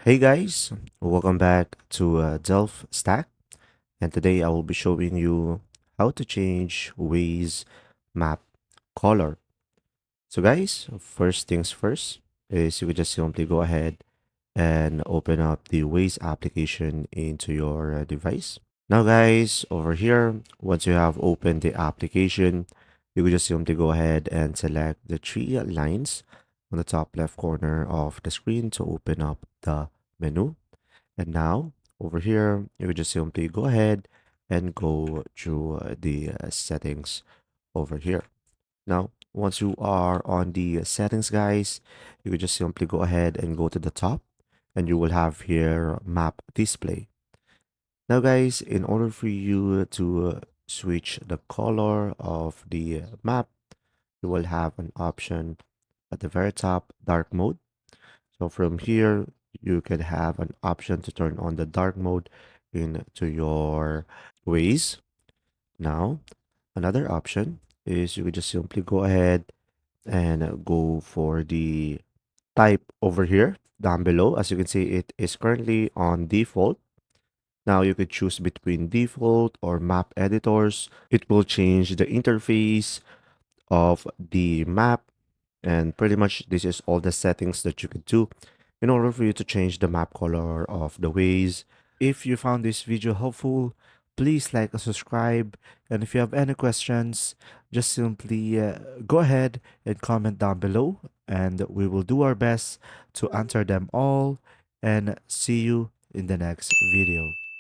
Hey guys, welcome back to Delph Stack, and today I will be showing you how to change Waze map color. So guys, first things first is you could just simply go ahead and open up the Waze application into your device. Now guys, over here, once you have opened the application, you could just simply go ahead and select the three lines on the top left corner of the screen to open up the menu. And now over here, you can just simply go ahead and go through the settings over here. Now, once you are on the settings, guys, you can just simply go ahead and go to the top and you will have here map display. Now, guys, in order for you to switch the color of the map, you will have an option at the very top, dark mode. So from here, you could have an option to turn on the dark mode into your Waze. Now, another option is you could just simply go ahead and go for the type over here down below. As you can see, it is currently on default. Now you could choose between default or map editors. It will change the interface of the map, and pretty much this is all the settings that you could do in order for you to change the map color of the Waze. If you found this video helpful, please like and subscribe. And if you have any questions, just simply go ahead and comment down below, and we will do our best to answer them all. And see you in the next video.